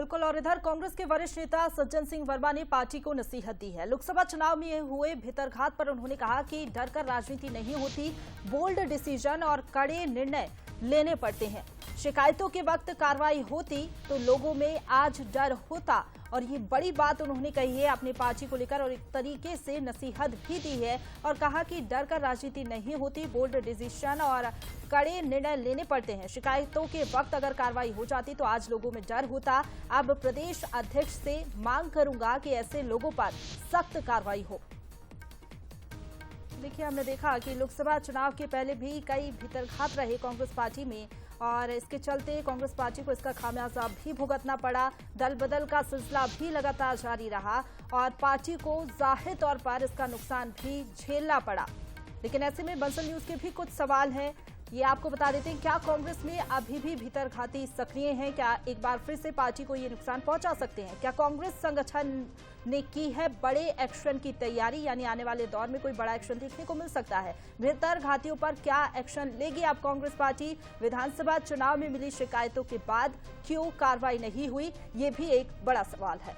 बिल्कुल। और इधर कांग्रेस के वरिष्ठ नेता सज्जन सिंह वर्मा ने पार्टी को नसीहत दी है। लोकसभा चुनाव में हुए भीतरघात पर उन्होंने कहा कि डर कर राजनीति नहीं होती, बोल्ड डिसीजन और कड़े निर्णय लेने पड़ते हैं। शिकायतों के वक्त कार्रवाई होती तो लोगों में आज डर होता, और ये बड़ी बात उन्होंने कही है अपनी पार्टी को लेकर, और एक तरीके से नसीहत भी दी है और कहा कि डर कर राजनीति नहीं होती, बोल्ड डिसीजन और कड़े निर्णय लेने पड़ते हैं। शिकायतों के वक्त अगर कार्रवाई हो जाती तो आज लोगों में डर होता। अब प्रदेश अध्यक्ष से मांग करूंगा कि ऐसे लोगों पर सख्त कार्रवाई हो। देखिए, हमने देखा कि लोकसभा चुनाव के पहले भी कई भीतरघात रहे कांग्रेस पार्टी में, और इसके चलते कांग्रेस पार्टी को इसका खामियाजा भी भुगतना पड़ा। दल बदल का सिलसिला भी लगातार जारी रहा और पार्टी को जाहिर तौर पर इसका नुकसान भी झेलना पड़ा। लेकिन ऐसे में बंसल न्यूज के भी कुछ सवाल हैं, ये आपको बता देते हैं। क्या कांग्रेस में अभी भी भीतरघाती सक्रिय हैं? क्या एक बार फिर से पार्टी को ये नुकसान पहुंचा सकते हैं? क्या कांग्रेस संगठन ने की है बड़े एक्शन की तैयारी, यानी आने वाले दौर में कोई बड़ा एक्शन देखने को मिल सकता है? भीतरघातियों पर क्या एक्शन लेगी अब कांग्रेस पार्टी? विधानसभा चुनाव में मिली शिकायतों के बाद क्यों कार्रवाई नहीं हुई, ये भी एक बड़ा सवाल है।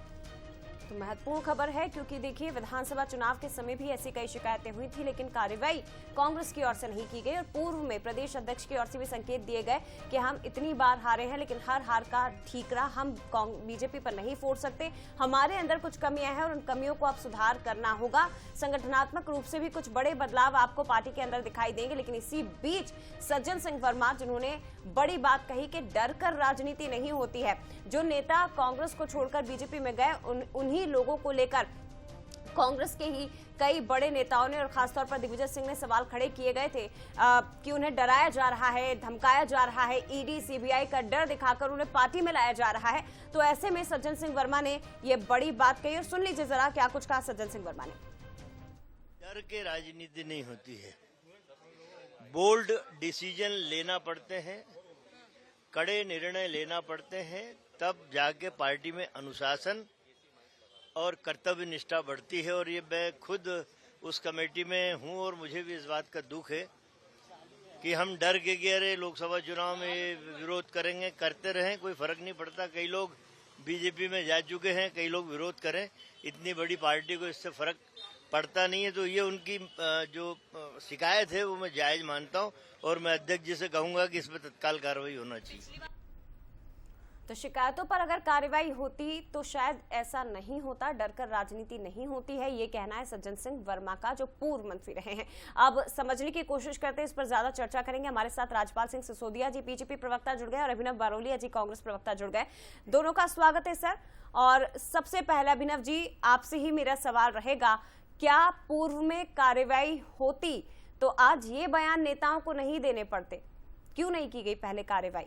तो महत्वपूर्ण खबर है, क्योंकि देखिए विधानसभा चुनाव के समय भी ऐसी कई शिकायतें हुई थी, लेकिन कार्रवाई कांग्रेस की ओर से नहीं की गई। और पूर्व में प्रदेश अध्यक्ष की ओर से भी संकेत दिए गए कि हम इतनी बार हारे हैं, लेकिन हर हार का ठीकरा हम बीजेपी पर नहीं फोड़ सकते। हमारे अंदर कुछ कमियां हैं और उन कमियों को अब सुधार करना होगा। संगठनात्मक रूप से भी कुछ बड़े बदलाव आपको पार्टी के अंदर दिखाई देंगे। लेकिन इसी बीच सज्जन सिंह वर्मा, जिन्होंने बड़ी बात कही कि डर कर राजनीति नहीं होती है, जो नेता कांग्रेस को छोड़कर बीजेपी में गए उन्हीं लोगों को लेकर कांग्रेस के ही कई बड़े नेताओं ने और खासतौर पर दिग्विजय सिंह ने सवाल खड़े किए गए थे कि उन्हें डराया जा रहा है, धमकाया जा रहा है, ईडी सीबीआई का डर दिखाकर उन्हें पार्टी में लाया जा रहा है। तो ऐसे में सज्जन सिंह वर्मा ने ये बड़ी बात कही, और सुन लीजिए जरा क्या कुछ कहा सज्जन सिंह वर्मा ने। डर के राजनीति नहीं होती है, बोल्ड डिसीजन लेना पड़ते हैं, कड़े निर्णय लेना पड़ते हैं, तब जाके पार्टी में अनुशासन और कर्तव्य निष्ठा बढ़ती है। और ये मैं खुद उस कमेटी में हूं और मुझे भी इस बात का दुख है कि हम डर के कि अरे लोकसभा चुनाव में विरोध करेंगे, करते रहें, कोई फर्क नहीं पड़ता। कई लोग बीजेपी में जा चुके हैं, कई लोग विरोध करें, इतनी बड़ी पार्टी को इससे फर्क पड़ता नहीं है। तो ये उनकी जो शिकायत है वो मैं जायज मानता हूं, और मैं अध्यक्ष जी से कहूंगा कि इस पर तत्काल कार्रवाई होना चाहिए। तो शिकायतों पर अगर कार्रवाई होती तो शायद ऐसा नहीं होता, डर कर राजनीति नहीं होती है, ये कहना है सज्जन सिंह वर्मा का, जो पूर्व मंत्री रहे हैं। अब समझने की कोशिश करते हैं, इस पर ज्यादा चर्चा करेंगे। हमारे साथ राजपाल सिंह सिसोदिया जी बीजेपी प्रवक्ता जुड़ गए और अभिनव बारोलिया जी कांग्रेस प्रवक्ता जुड़ गए। दोनों का स्वागत है सर। और सबसे पहले अभिनव जी, आपसे ही मेरा सवाल रहेगा, क्या पूर्व में कार्रवाई होती तो आज ये बयान नेताओं को नहीं देने पड़ते? क्यों नहीं की गई पहले कार्रवाई?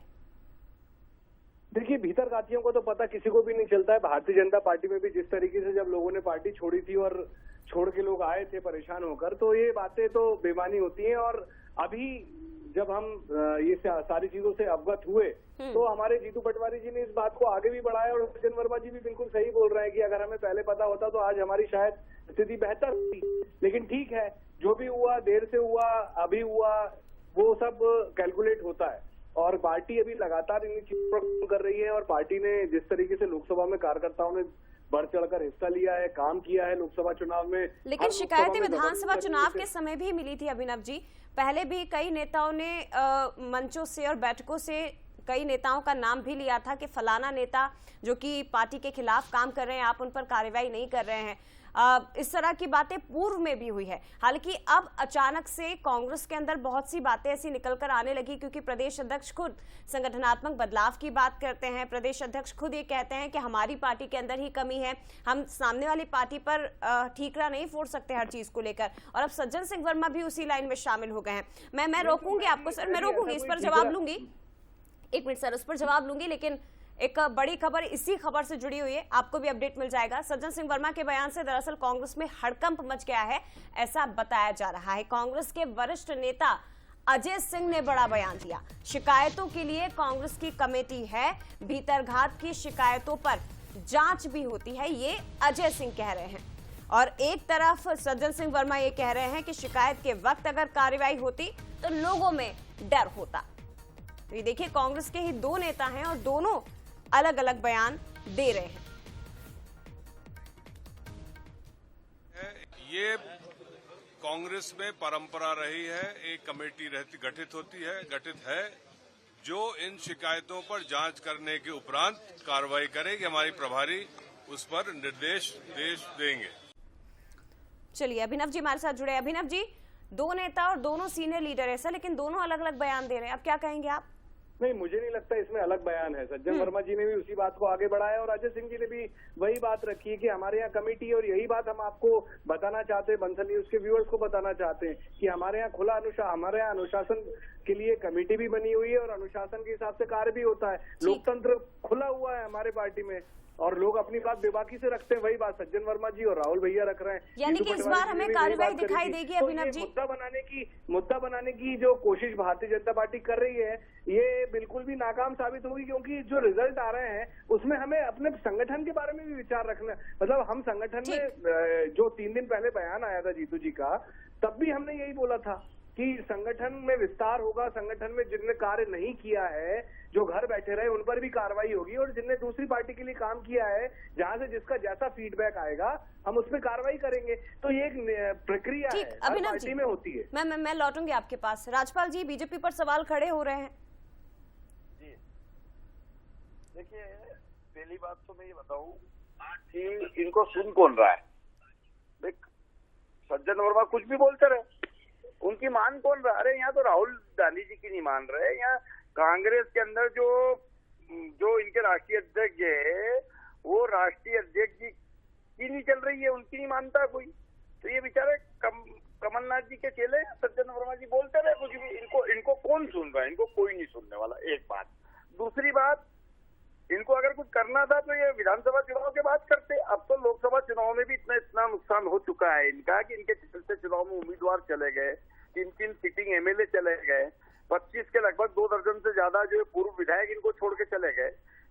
देखिए, भीतरघातियों को तो पता किसी को भी नहीं चलता है। भारतीय जनता पार्टी में भी जिस तरीके से जब लोगों ने पार्टी छोड़ी थी और छोड़ के लोग आए थे परेशान होकर, तो ये बातें तो बेमानी होती हैं। और अभी जब हम ये सारी चीजों से अवगत हुए तो हमारे जीतू पटवारी जी ने इस बात को आगे भी बढ़ाया, और सज्जन वर्मा जी भी बिल्कुल सही बोल रहे हैं कि अगर हमें पहले पता होता तो आज हमारी शायद स्थिति बेहतर होती। लेकिन ठीक है, जो भी हुआ, देर से हुआ, अभी हुआ, वो सब कैलकुलेट होता है। और पार्टी अभी लगातार इन चीजों पर काम कर रही है, और पार्टी ने जिस तरीके से लोकसभा में कार्यकर्ताओं ने बढ़ चढ़कर हिस्सा लिया है, काम किया है लोकसभा चुनाव में। लेकिन शिकायतें विधानसभा चुनाव के समय भी मिली थी अभिनव जी। पहले भी कई नेताओं ने मंचों से और बैठकों से कई नेताओं का नाम भी लिया था कि फलाना नेता जो कि पार्टी के खिलाफ काम कर रहे हैं, आप उन पर कार्रवाई नहीं कर रहे हैं। इस तरह की बातें पूर्व में भी हुई है। हालांकि अब अचानक से कांग्रेस के अंदर बहुत सी बातें ऐसी निकलकर आने लगी, क्योंकि प्रदेश अध्यक्ष खुद संगठनात्मक बदलाव की बात करते हैं। प्रदेश अध्यक्ष खुद ये कहते हैं कि हमारी पार्टी के अंदर ही कमी है, हम सामने वाली पार्टी पर ठीकरा नहीं फोड़ सकते हर चीज को लेकर। और अब सज्जन सिंह वर्मा भी उसी लाइन में शामिल हो गए हैं। मैं रोकूंगी आपको सर, मैं रोकूंगी, इस पर जवाब लूंगी। एक मिनट सर, उस पर जवाब लूंगी, लेकिन एक बड़ी खबर इसी खबर से जुड़ी हुई है, आपको भी अपडेट मिल जाएगा। सज्जन सिंह वर्मा के बयान से दरअसल कांग्रेस में हड़कंप मच गया है, ऐसा बताया जा रहा है। कांग्रेस के वरिष्ठ नेता अजय सिंह ने बड़ा बयान दिया। शिकायतों के लिए कांग्रेस की कमेटी है, भीतरघात की शिकायतों पर जांच भी होती है, ये अजय सिंह कह रहे हैं। और एक तरफ सज्जन सिंह वर्मा ये कह रहे हैं कि शिकायत के वक्त अगर कार्रवाई होती तो लोगों में डर होता। तो ये देखिए, कांग्रेस के ही दो नेता हैं और दोनों अलग अलग बयान दे रहे हैं। ये कांग्रेस में परंपरा रही है, एक कमेटी गठित है जो इन शिकायतों पर जांच करने के उपरांत कार्रवाई करेगी। हमारी प्रभारी उस पर निर्देश देंगे। चलिए अभिनव जी हमारे साथ जुड़े। अभिनव जी, दो नेता और दोनों सीनियर लीडर ऐसा, लेकिन दोनों अलग अलग बयान दे रहे हैं, अब क्या कहेंगे आप? नहीं, मुझे नहीं लगता इसमें अलग बयान है। सज्जन वर्मा जी ने भी उसी बात को आगे बढ़ाया और अजय सिंह जी ने भी वही बात रखी है कि हमारे यहाँ कमेटी, और यही बात हम आपको बताना चाहते हैं, बंसल न्यूज के व्यूअर्स को बताना चाहते हैं कि हमारे यहाँ हमारे यहाँ अनुशासन के लिए कमेटी भी बनी हुई है और अनुशासन के हिसाब से कार्य भी होता है। लोकतंत्र खुला हुआ है हमारे पार्टी में और लोग अपनी बात बेबाकी से रखते हैं। वही बात सज्जन वर्मा जी और राहुल भैया रख रहे हैं। यानी कि इस बार हमें कार्रवाई दिखाई देगी अभिनव जी? मुद्दा बनाने की जो कोशिश भारतीय जनता पार्टी कर रही है, ये बिल्कुल भी नाकाम साबित होगी, क्योंकि जो रिजल्ट आ रहे हैं उसमें हमें अपने संगठन के बारे में भी विचार रखना। मतलब हम संगठन में जो 3 दिन पहले बयान आया था जीतू जी का, तब भी हमने यही बोला था कि संगठन में विस्तार होगा, संगठन में जिनने कार्य नहीं किया है, जो घर बैठे रहे, उन पर भी कार्रवाई होगी, और जिनने दूसरी पार्टी के लिए काम किया है, जहां से जिसका जैसा फीडबैक आएगा हम उस पर कार्रवाई करेंगे। तो ये एक प्रक्रिया है, हर पार्टी में होती है। मैं लौटूंगी आपके पास। राजपाल जी, बीजेपी पर सवाल खड़े हो रहे हैं। जी देखिए, पहली बात तो मैं ये बताऊं कि इनको सुन कौन रहा है। देख, सज्जन वर्मा कुछ भी बोलते रहे, उनकी मान कौन रहा? अरे यहाँ तो राहुल गांधी जी की नहीं मान रहे, यहाँ कांग्रेस के अंदर जो इनके राष्ट्रीय अध्यक्ष है, वो राष्ट्रीय अध्यक्ष जी की नहीं चल रही है, उनकी नहीं मानता कोई। तो ये बेचारे कमलनाथ जी के चेले सज्जन वर्मा जी बोलते रहे कुछ भी, इनको कौन सुन रहा है? इनको कोई नहीं सुनने वाला, एक बात। दूसरी बात, इनको अगर कुछ करना था तो ये विधानसभा चुनाव के बाद करते। अब तो लोकसभा चुनाव में भी इतना नुकसान हो चुका है इनका कि इनके चलते चुनाव में उम्मीदवार चले गए, 3 सिटिंग एमएलए चले गए, 25 के लगभग 2 दर्जन से ज्यादा जो पूर्व विधायक इनको छोड़ के चले गए।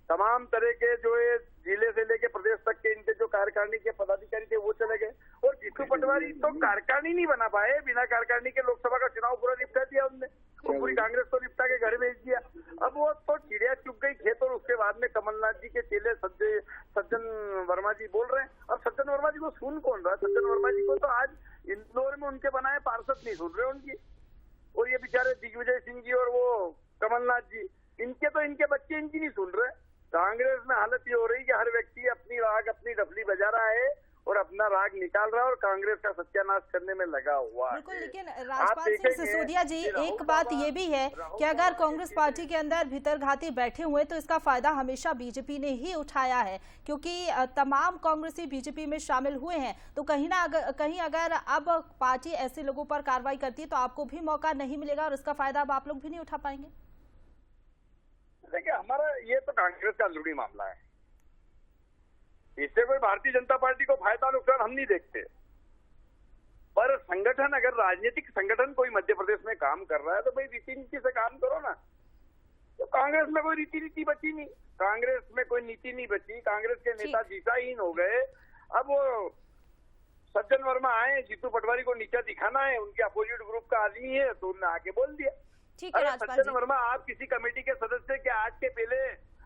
तमाम तरह के जो है जिले से लेके प्रदेश तक के इनके जो कार्यकारिणी के पदाधिकारी थे वो चले गए, और जीतू पटवारी तो कार्यकारिणी नहीं बना पाए। बिना कार्यकारिणी के लोकसभा का चुनाव पूरा निपटा दिया उनने, और पूरी कांग्रेस को निपटा के घर भेज दिया। अब वो तो चिड़िया चुग गई खेत, और उसके बाद में कमलनाथ जी के चेले सज्जन वर्मा जी बोल रहे हैं। अब सज्जन वर्मा जी को सुन कौन रहा है? सज्जन वर्मा जी को तो आज इंदौर में उनके बनाए पार्षद नहीं सुन रहे उनकी, और ये बेचारे दिग्विजय सिंह जी और वो कमलनाथ जी, इनके बच्चे इनकी नहीं सुन रहे। कांग्रेस में हालत ये हो रही कि हर व्यक्ति अपनी राग, अपनी डफली बजा रहा है और अपना राग निकाल रहा है, और कांग्रेस का सत्यानाश करने में लगा हुआ है। बिल्कुल, लेकिन राजपाल सिंह सिसोदिया जी, एक बात ये भी है कि अगर कांग्रेस पार्टी के अंदर भीतरघाती बैठे हुए तो इसका फायदा हमेशा बीजेपी ने ही उठाया है, क्योंकि तमाम कांग्रेसी बीजेपी में शामिल हुए हैं। तो कहीं अगर अब पार्टी ऐसे लोगों पर कार्रवाई करती है तो आपको भी मौका नहीं मिलेगा और इसका फायदा अब आप लोग भी नहीं उठा पाएंगे। देखिए, हमारा ये तो कांग्रेस का अंदरूनी मामला है, इससे कोई भारतीय जनता पार्टी को फायदा नुकसान हम नहीं देखते। पर संगठन, अगर राजनीतिक संगठन कोई मध्य प्रदेश में काम कर रहा है तो भाई रीति नीति से काम करो ना। तो कांग्रेस में कोई रीति नीति बची नहीं, कांग्रेस में कोई नीति नहीं बची, कांग्रेस के नेता दिशाहीन हो गए। अब वो सज्जन वर्मा आए, जीतू पटवारी को नीचा दिखाना है, उनके अपोजिट ग्रुप का आदमी है, तो उन्होंने आके बोल दिया। अरे सज्जन वर्मा, आप किसी कमेटी के सदस्य के आज के पहले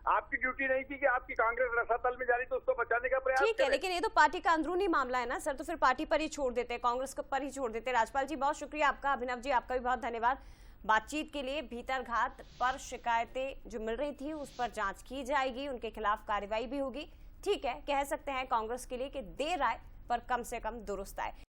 आपकी ड्यूटी नहीं थी कि आपकी कांग्रेस रसातल में जा रही तो उसको बचाने का प्रयास? ठीक है, लेकिन ये तो पार्टी का अंदरूनी मामला है ना सर, तो फिर पार्टी पर ही छोड़ देते, कांग्रेस पर ही छोड़ देते। राजपाल जी, बहुत शुक्रिया आपका। अभिनव जी, आपका भी बहुत धन्यवाद बातचीत के लिए। भीतरघात पर शिकायतें जो मिल रही थी उस पर जांच की जाएगी, उनके खिलाफ कार्रवाई भी होगी। ठीक है, कह सकते हैं कांग्रेस के लिए कि देर आए पर कम से कम दुरुस्त आए।